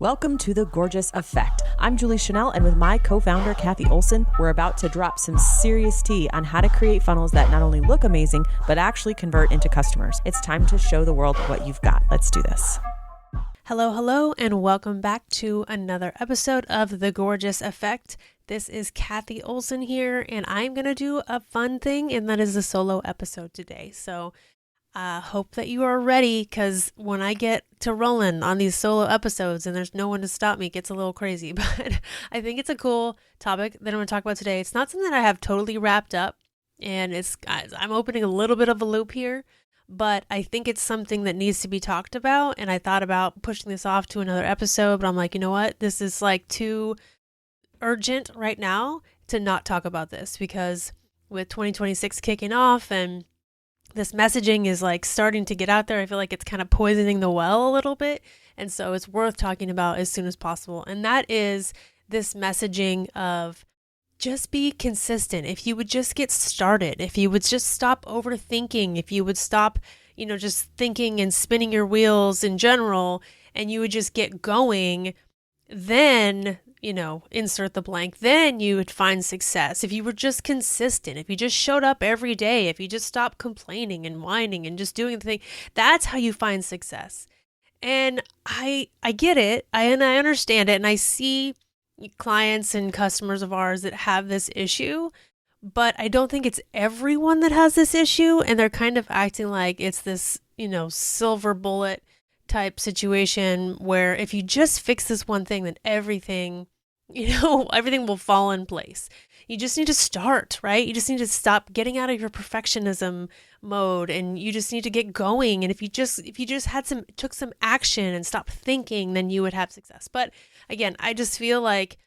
Welcome to The Gorgeous Effect. I'm Julie Chanel, and with my co-founder, Cathy Olson, we're about to drop some serious tea on how to create funnels that not only look amazing, but actually convert into customers. It's time to show the world what you've got. Let's do this. Hello, and welcome back to another episode of The Gorgeous Effect. This is Cathy Olson here, and I'm going to do a fun thing, and that is a solo episode today. So hope that you are ready, because when I get to rolling on these solo episodes and there's no one to stop me, it gets a little crazy. But I think it's a cool topic that I'm going to talk about today. It's not something that I have totally wrapped up, and I'm opening a little bit of a loop here, but I think it's something that needs to be talked about. And I thought about pushing this off to another episode, but I'm like, you know what? This is like too urgent right now to not talk about this, because with 2026 kicking off and this messaging is like starting to get out there, I feel like it's kind of poisoning the well a little bit. And so it's worth talking about as soon as possible. And that is this messaging of just be consistent. If you would just get started, if you would just stop overthinking, if you would stop, just thinking and spinning your wheels in general, and you would just get going, then insert the blank, then you would find success. If you were just consistent, if you just showed up every day, if you just stopped complaining and whining and just doing the thing, that's how you find success. And I get it, and I understand it, and I see clients and customers of ours that have this issue, but I don't think it's everyone that has this issue, and they're kind of acting like it's this, silver bullet type situation where if you just fix this one thing, then everything will fall in place. You just need to start, right? You just need to stop getting out of your perfectionism mode, and you just need to get going. And if you just took some action and stopped thinking, then you would have success. But again, I just feel like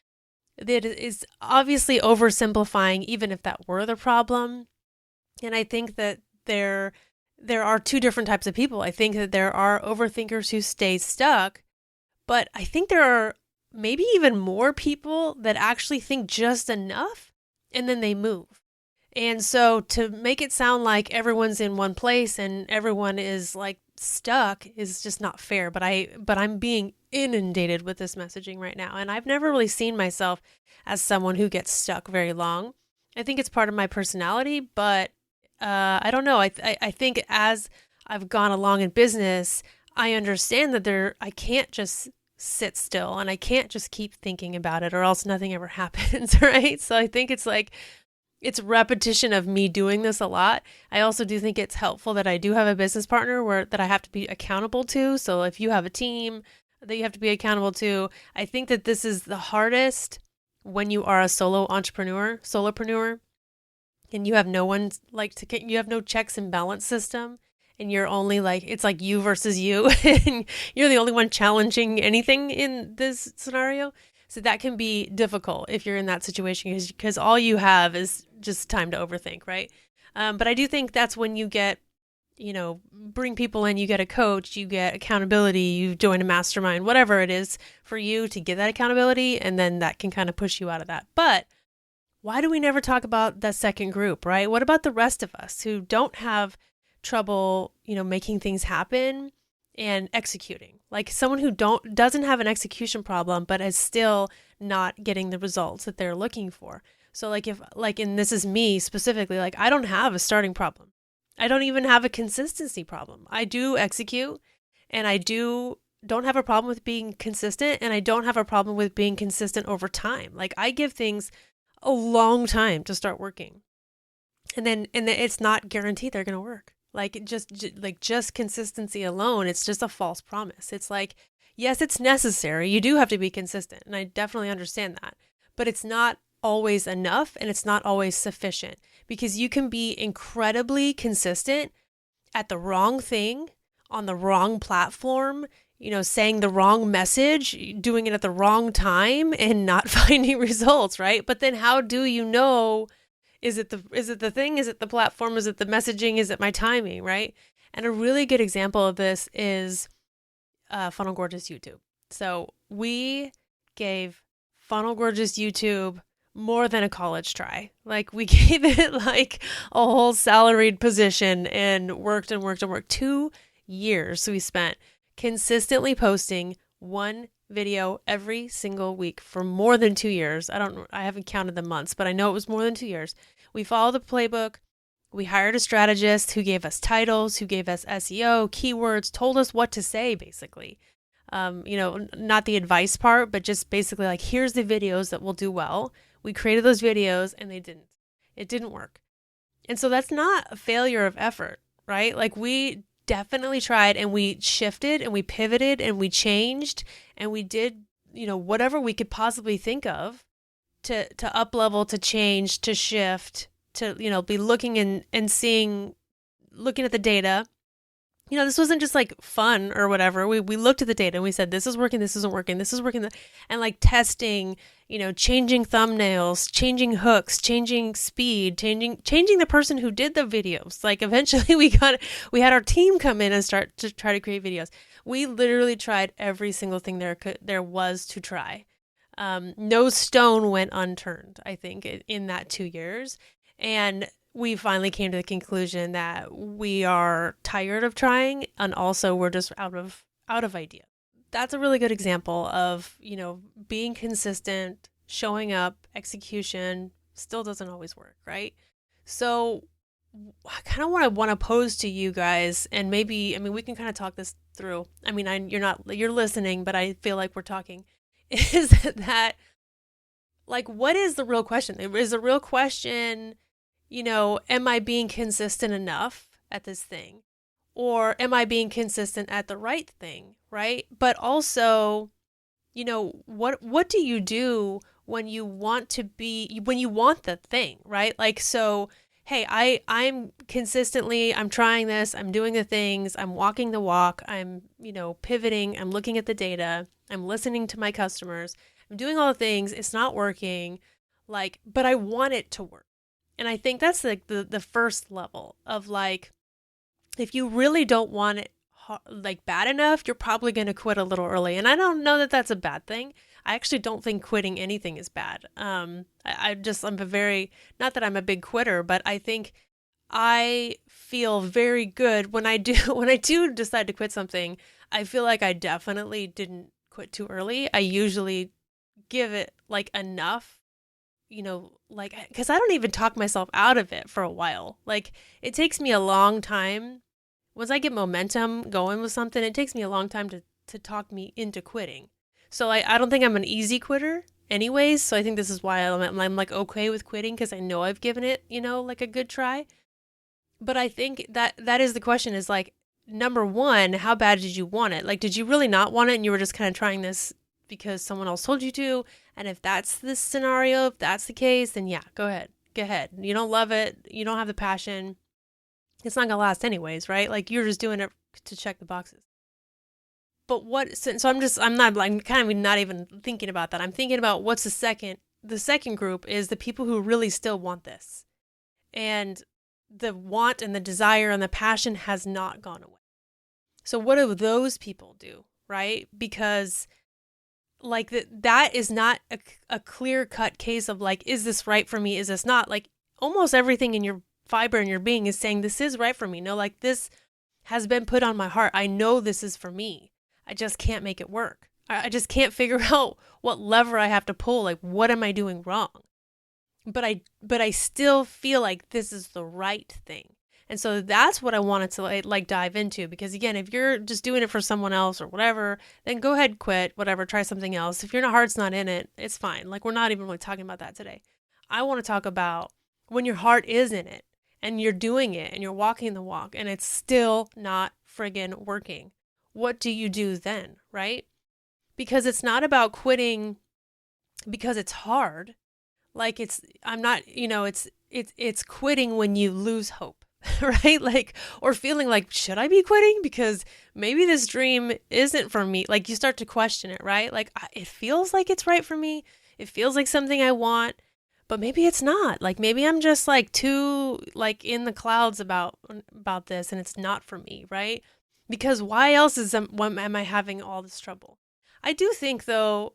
that is obviously oversimplifying, even if that were the problem. And I think that there are two different types of people. I think that there are overthinkers who stay stuck, but I think there are maybe even more people that actually think just enough and then they move. And so to make it sound like everyone's in one place and everyone is like stuck is just not fair. But I'm being inundated with this messaging right now. And I've never really seen myself as someone who gets stuck very long. I think it's part of my personality, but I don't know. I think as I've gone along in business, I understand that I can't just sit still and I can't just keep thinking about it, or else nothing ever happens, right? So I think it's repetition of me doing this a lot. I also do think it's helpful that I do have a business partner that I have to be accountable to. So if you have a team that you have to be accountable to, I think that this is the hardest when you are a solopreneur, and you have no one you have no checks and balance system, and you're only it's like you versus you, and you're the only one challenging anything in this scenario. So that can be difficult if you're in that situation, because all you have is just time to overthink, right? But I do think that's when you get, bring people in, you get a coach, you get accountability, you join a mastermind, whatever it is for you to get that accountability, and then that can kind of push you out of that. But why do we never talk about that second group, right? What about the rest of us who don't have trouble, making things happen and executing? Like someone who doesn't have an execution problem, but is still not getting the results that they're looking for. So and this is me specifically, I don't have a starting problem. I don't even have a consistency problem. I do execute, and I don't have a problem with being consistent, and I don't have a problem with being consistent over time. I give things a long time to start working, and then it's not guaranteed they're going to work. Just consistency alone, it's just a false promise. It's yes, it's necessary. You do have to be consistent, and I definitely understand that, but it's not always enough, and it's not always sufficient, because you can be incredibly consistent at the wrong thing on the wrong platform, saying the wrong message, doing it at the wrong time, and not finding results, right? But then how do you know, is it the thing? Is it the platform? Is it the messaging? Is it my timing, right? And a really good example of this is Funnel Gorgeous YouTube. So we gave Funnel Gorgeous YouTube more than a college try. We gave it a whole salaried position and worked 2 years we spent consistently posting one video every single week for more than 2 years. I haven't counted the months, but I know it was more than 2 years. We followed the playbook. We hired a strategist who gave us titles, who gave us SEO, keywords, told us what to say, basically. Not the advice part, but just basically like, here's the videos that will do well. We created those videos and it didn't work. And so that's not a failure of effort, right? Like, we definitely tried, and we shifted and we pivoted and we changed and we did, whatever we could possibly think of to up level, to change, to shift, to, be looking and seeing, looking at the data. This wasn't just like fun or whatever. We looked at the data and we said, this is working, this isn't working, this is working. And like testing, changing thumbnails, changing hooks, changing speed, changing the person who did the videos. Like, eventually we had our team come in and start to try to create videos. We literally tried every single thing there was to try. No stone went unturned, I think, in that 2 years. And we finally came to the conclusion that we are tired of trying, and also we're just out of idea. That's a really good example of, being consistent, showing up, execution still doesn't always work, right? So I kind of want to pose to you guys, and maybe, we can kind of talk this through. You're listening, but I feel like we're talking. Is that, like, what is the real question? Is the real question, am I being consistent enough at this thing? Or am I being consistent at the right thing, right? But also, what do you do when you want the thing, right? Like, so, hey, I'm trying this, I'm doing the things, I'm walking the walk, I'm, pivoting, I'm looking at the data, I'm listening to my customers, I'm doing all the things, it's not working, like, but I want it to work. And I think that's like the first level of, like, if you really don't want it like bad enough, you're probably going to quit a little early. And I don't know that that's a bad thing. I actually don't think quitting anything is bad. I'm not that I'm a big quitter, but I think I feel very good when I do decide to quit something. I feel like I definitely didn't quit too early. I usually give it like enough, because I don't even talk myself out of it for a while. Like, it takes me a long time. Once I get momentum going with something, it takes me a long time to talk me into quitting. So I don't think I'm an easy quitter anyways. So I think this is why I'm like okay with quitting, because I know I've given it, like a good try. But I think that is the question, is like, number one, how bad did you want it? Like, did you really not want it and you were just kind of trying this because someone else told you to? And if that's the scenario, if that's the case, then yeah, go ahead. You don't love it. You don't have the passion. It's not going to last anyways, right? Like, you're just doing it to check the boxes. But I'm kind of not even thinking about that. I'm thinking about what's the second group is the people who really still want this. And the want and the desire and the passion has not gone away. So what do those people do, right? Because like that is not a clear-cut case of like, is this right for me? Is this not? Like, almost everything in your fiber and your being is saying, this is right for me. No, like, this has been put on my heart. I know this is for me. I just can't make it work. I just can't figure out what lever I have to pull. Like, what am I doing wrong? But I still feel like this is the right thing. And so that's what I wanted to like dive into, because again, if you're just doing it for someone else or whatever, then go ahead, quit, whatever, try something else. If your heart's not in it, it's fine. Like, we're not even really talking about that today. I want to talk about when your heart is in it and you're doing it and you're walking the walk and it's still not friggin' working. What do you do then, right? Because it's not about quitting because it's hard. Like, it's quitting when you lose hope, right? Like, or feeling like, should I be quitting? Because maybe this dream isn't for me. Like, you start to question it, right? Like, it feels like it's right for me. It feels like something I want, but maybe it's not. Like, maybe I'm just like too like in the clouds about this and it's not for me, right? Because why else am I having all this trouble? I do think, though,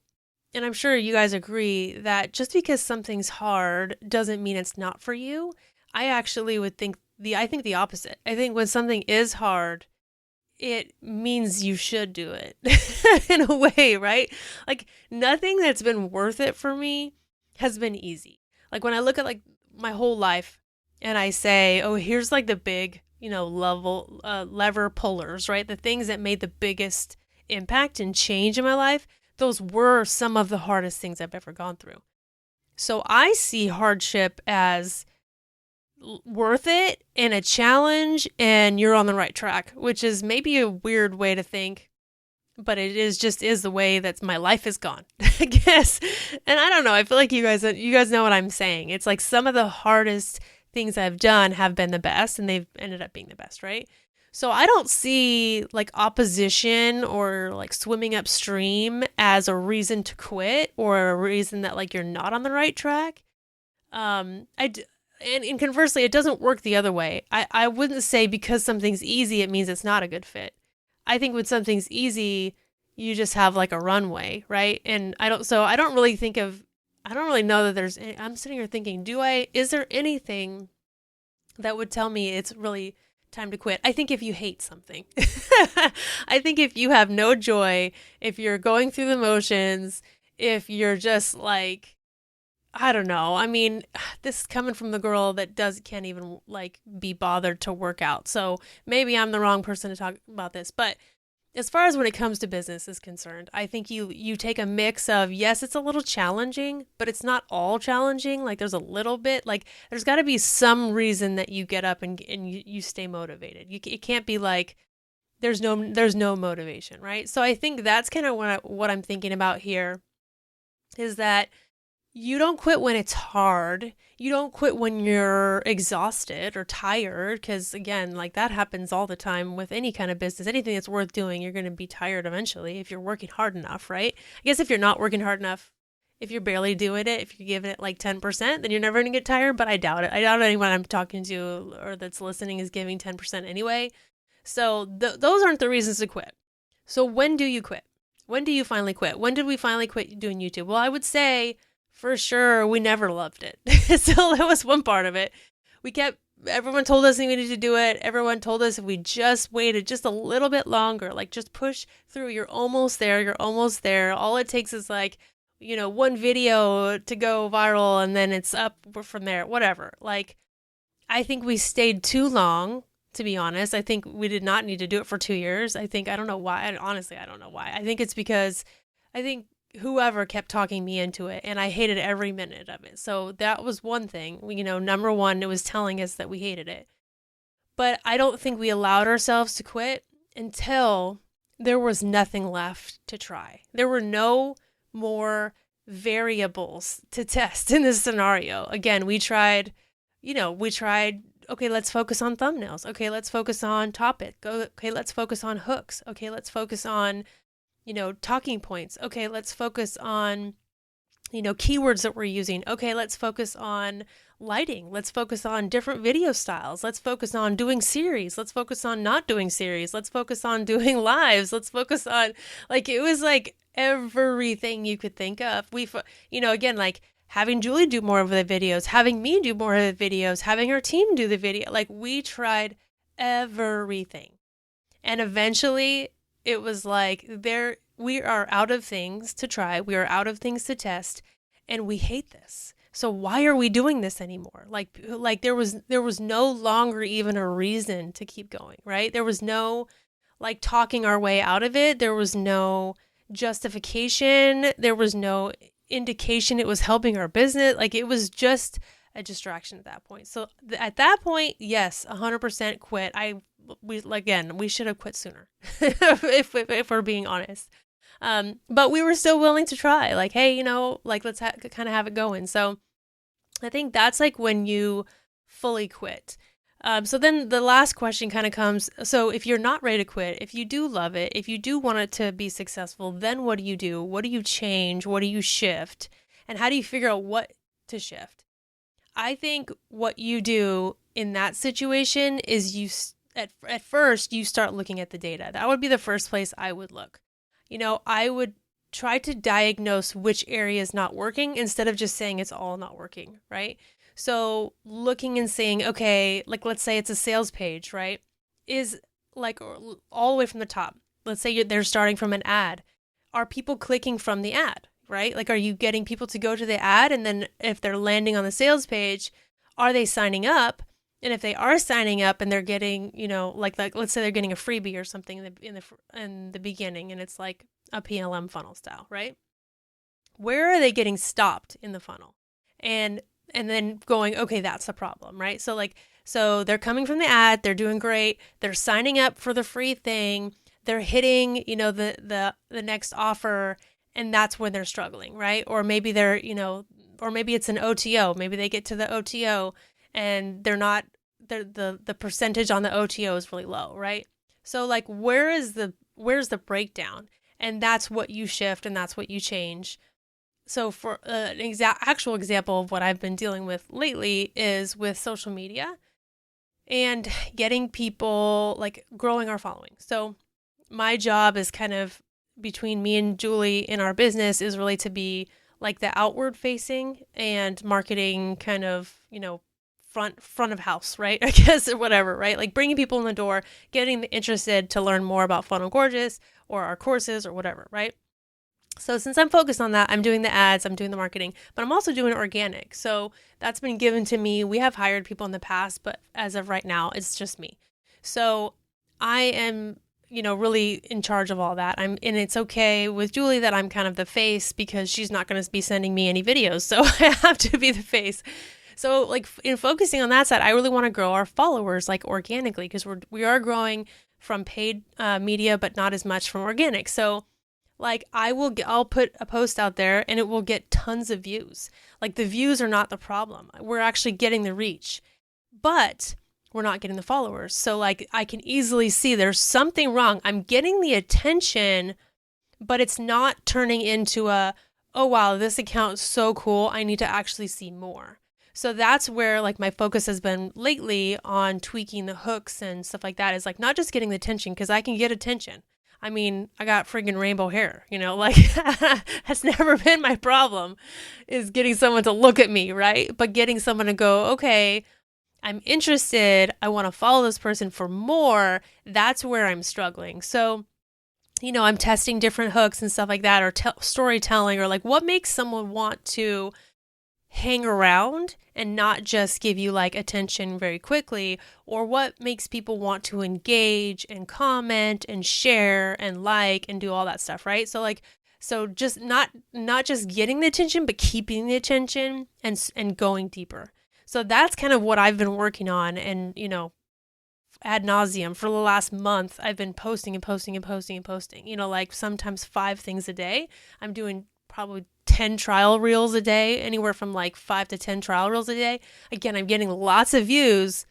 and I'm sure you guys agree, that just because something's hard doesn't mean it's not for you. I actually would think the opposite. I think when something is hard, it means you should do it in a way, right? Like nothing that's been worth it for me has been easy. Like when I look at like my whole life and I say, oh, here's like the big, lever pullers, right? The things that made the biggest impact and change in my life. Those were some of the hardest things I've ever gone through. So I see hardship as worth it and a challenge, and you're on the right track, which is maybe a weird way to think, but it is the way that my life has gone, I guess. And I don't know. I feel like you guys know what I'm saying. It's like some of the hardest things I've done have been the best, and they've ended up being the best, right? So I don't see like opposition or like swimming upstream as a reason to quit or a reason that like you're not on the right track. And conversely, it doesn't work the other way. I wouldn't say because something's easy, it means it's not a good fit. I think when something's easy, you just have like a runway, right? And I don't really know that I'm sitting here thinking, is there anything that would tell me it's really time to quit? I think if you hate something, I think if you have no joy, if you're going through the motions, if you're just like, I don't know. I mean, this is coming from the girl that can't even like be bothered to work out. So maybe I'm the wrong person to talk about this. But as far as when it comes to business is concerned, I think you take a mix of, yes, it's a little challenging, but it's not all challenging. Like there's a little bit, like there's got to be some reason that you get up and you stay motivated. It can't be like there's no motivation, right? So I think that's kind of what I'm thinking about here is that you don't quit when it's hard. You don't quit when you're exhausted or tired, because again, like that happens all the time with any kind of business. Anything that's worth doing, you're going to be tired eventually if you're working hard enough, right? I guess if you're not working hard enough, if you're barely doing it, if you're giving it like 10%, then you're never going to get tired, but I doubt it. I doubt anyone I'm talking to or that's listening is giving 10% anyway. So those aren't the reasons to quit. So when do you quit? When do you finally quit? When did we finally quit doing YouTube? Well, I would say for sure, we never loved it. So that was one part of it. Everyone told us we needed to do it. Everyone told us if we just waited just a little bit longer, like just push through, you're almost there. You're almost there. All it takes is like, one video to go viral and then it's up from there, whatever. Like, I think we stayed too long, to be honest. I think we did not need to do it for 2 years. I don't know why. Honestly, I don't know why. I think it's because whoever kept talking me into it, and I hated every minute of it. So that was one thing. Number one, it was telling us that we hated it. But I don't think we allowed ourselves to quit until there was nothing left to try. There were no more variables to test in this scenario. Again, we tried, okay, let's focus on thumbnails. Okay, let's focus on topic. Okay, let's focus on hooks. Okay, let's focus on talking points. Okay, let's focus on, keywords that we're using. Okay, let's focus on lighting. Let's focus on different video styles. Let's focus on doing series. Let's focus on not doing series. Let's focus on doing lives. Let's focus on, it was like everything you could think of. Again, like having Julie do more of the videos, having me do more of the videos, having our team do the video. Like we tried everything. And eventually it was like we are out of things to try. We are out of things to test, and we hate this. So why are we doing this anymore? Like there was no longer even a reason to keep going, right? There was no like talking our way out of it. There was no justification. There was no indication it was helping our business. Like it was just a distraction at that point. So at that point, yes, 100% quit. We should have quit sooner if we're being honest. But we were still willing to try, like, hey, let's kind of have it going. So I think that's like when you fully quit. So then the last question kind of comes. So if you're not ready to quit, if you do love it, if you do want it to be successful, then what do you do? What do you change? What do you shift? And how do you figure out what to shift? I think what you do in that situation is at first you start looking at the data. That would be the first place I would look. I would try to diagnose which area is not working instead of just saying it's all not working, right? So looking and saying, okay, like let's say it's a sales page, right? like all the way from the top. Let's say they're starting from an ad. Are people clicking from the ad, right? Like, are you getting people to go to the ad? And then if they're landing on the sales page, are they signing up? And if they are signing up and they're getting, like let's say they're getting a freebie or something in the beginning, and it's like a PLM funnel style, right? Where are they getting stopped in the funnel? And then going, okay, that's the problem, right? So they're coming from the ad, they're doing great, they're signing up for the free thing, they're hitting, the next offer, and that's when they're struggling, right? Or maybe they're, or maybe it's an OTO. Maybe they get to the OTO and they're not, the percentage on the OTO is really low, right? So like, where's the breakdown? And that's what you shift and that's what you change. So for an actual example of what I've been dealing with lately is with social media and getting people, like growing our following. So my job is kind of between me and Julie in our business is really to be like the outward facing and marketing kind of, front of house, right? I guess, or whatever, right? Like bringing people in the door, getting them interested to learn more about Funnel Gorgeous or our courses or whatever, right? So since I'm focused on that, I'm doing the ads, I'm doing the marketing, but I'm also doing organic. So that's been given to me. We have hired people in the past, but as of right now, it's just me. So I am, really in charge of all that. And it's okay with Julie that I'm kind of the face because she's not going to be sending me any videos. So I have to be the face. So like in focusing on that side, I really want to grow our followers like organically because we are growing from paid media, but not as much from organic. So like I'll put a post out there and it will get tons of views. Like the views are not the problem. We're actually getting the reach, but we're not getting the followers. So like I can easily see there's something wrong. I'm getting the attention, but it's not turning into oh wow, this account is so cool. I need to actually see more. So that's where like my focus has been lately on tweaking the hooks and stuff like that is like not just getting the attention because I can get attention. I mean, I got friggin' rainbow hair, like that's never been my problem is getting someone to look at me, right? But getting someone to go, okay, I'm interested. I want to follow this person for more. That's where I'm struggling. So, I'm testing different hooks and stuff like that or storytelling or like what makes someone want to hang around and not just give you like attention very quickly, or what makes people want to engage and comment and share and like and do all that stuff, right? So just not just getting the attention, but keeping the attention and going deeper. So that's kind of what I've been working on. And, ad nauseum for the last month, I've been posting and posting and posting and posting, like sometimes 5 things a day. I'm doing probably 10 trial reels a day, anywhere from like 5 to 10 trial reels a day. Again, I'm getting lots of views,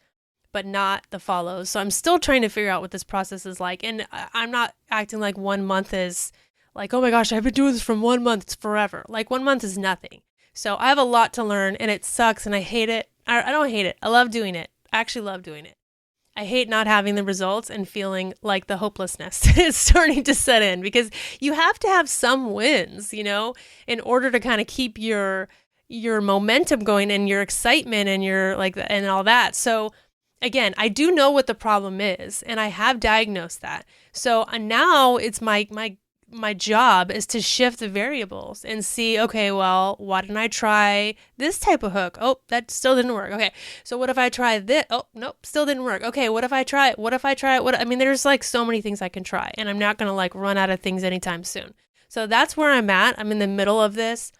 but not the follows. So I'm still trying to figure out what this process is like. And I'm not acting like 1 month is like, oh my gosh, I've been doing this from 1 month. It's forever. Like 1 month is nothing. So I have a lot to learn and it sucks and I hate it. I don't hate it. I love doing it. I actually love doing it. I hate not having the results and feeling like the hopelessness is starting to set in because you have to have some wins, in order to kind of keep your momentum going and your excitement and your and all that. So again, I do know what the problem is and I have diagnosed that. So now it's my job is to shift the variables and see, okay, well, why didn't I try this type of hook? Oh, that still didn't work. Okay. So what if I try this? Oh, nope, still didn't work. Okay. What if I try it? I mean, there's like so many things I can try and I'm not going to like run out of things anytime soon. So that's where I'm at. I'm in the middle of this,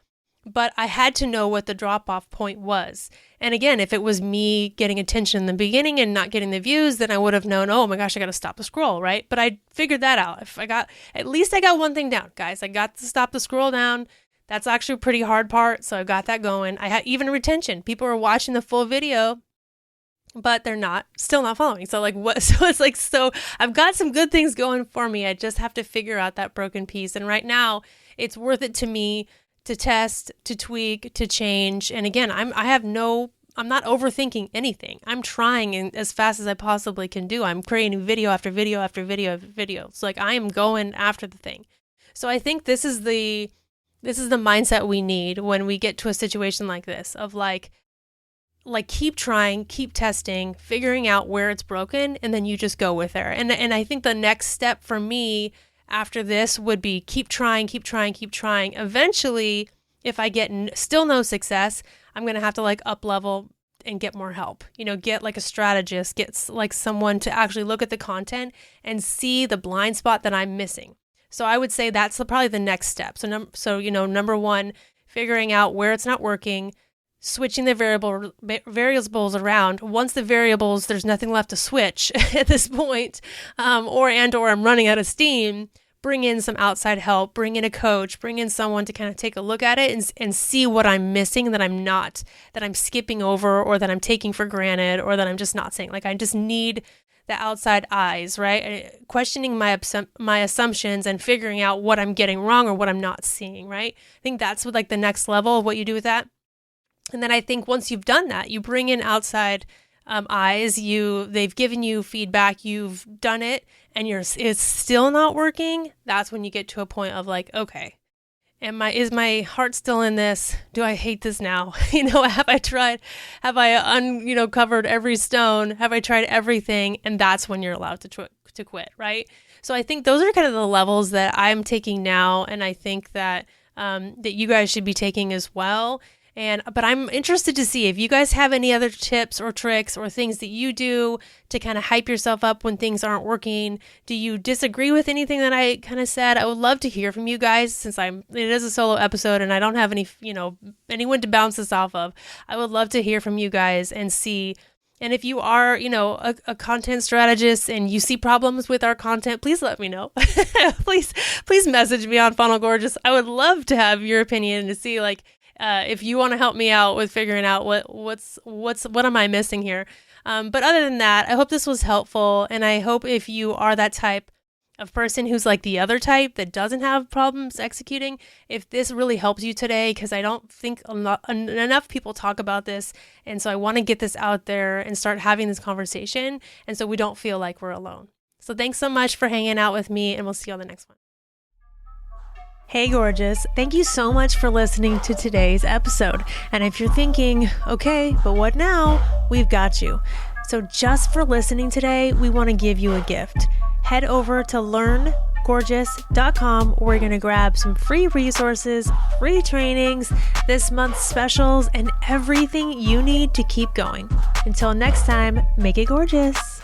but I had to know what the drop-off point was. And again, if it was me getting attention in the beginning and not getting the views, then I would have known, oh my gosh, I got to stop the scroll, right? But I figured that out. At least I got one thing down, guys. I got to stop the scroll down. That's actually a pretty hard part. So I got that going. I had even retention. People are watching the full video, but they're still not following. So like what? So I've got some good things going for me. I just have to figure out that broken piece. And right now it's worth it to me to test, to tweak, to change. And again, I'm not overthinking anything. I'm trying as fast as I possibly can do. I'm creating video after video after video after video. It's like I am going after the thing. So I think this is the mindset we need when we get to a situation like this of like, like keep trying, keep testing, figuring out where it's broken, and then you just go with it. And I think the next step for me after this would be keep trying, keep trying, keep trying. Eventually, if I get still no success, I'm going to have to like up level and get more help, get like a strategist, get like someone to actually look at the content and see the blind spot that I'm missing. So I would say that's probably the next step. So number one, figuring out where it's not working, switching the variables around. Once the variables, there's nothing left to switch at this point, or I'm running out of steam, bring in some outside help, bring in a coach, bring in someone to kind of take a look at it and see what I'm missing that I'm skipping over, or that I'm taking for granted, or that I'm just not saying. Like, I just need the outside eyes, right? Questioning my assumptions and figuring out what I'm getting wrong or what I'm not seeing, right? I think that's what, like, the next level of what you do with that. And then I think once you've done that, you bring in outside eyes. They've given you feedback, you've done it, and it's still not working. That's when you get to a point of like, okay, is my heart still in this? Do I hate this now? Have I covered every stone? Have I tried everything? And that's when you're allowed to quit, right? So I think those are kind of the levels that I'm taking now, and I think that that you guys should be taking as well. But I'm interested to see if you guys have any other tips or tricks or things that you do to kind of hype yourself up when things aren't working. Do you disagree with anything that I kind of said? I would love to hear from you guys, since it is a solo episode and I don't have anyone to bounce this off of. I would love to hear from you guys and see. And if you are, a content strategist and you see problems with our content, please let me know. please message me on Funnel Gorgeous. I would love to have your opinion to see, like, if you want to help me out with figuring out what am I missing here. But other than that, I hope this was helpful. And I hope if you are that type of person who's like the other type that doesn't have problems executing, if this really helps you today, because I don't think enough people talk about this. And so I want to get this out there and start having this conversation. And so we don't feel like we're alone. So thanks so much for hanging out with me, and we'll see you on the next one. Hey gorgeous, thank you so much for listening to today's episode. And if you're thinking, okay, but what now? We've got you. So just for listening today, we want to give you a gift. Head over to learngorgeous.com. We're going to grab some free resources, free trainings, this month's specials, and everything you need to keep going. Until next time, make it gorgeous.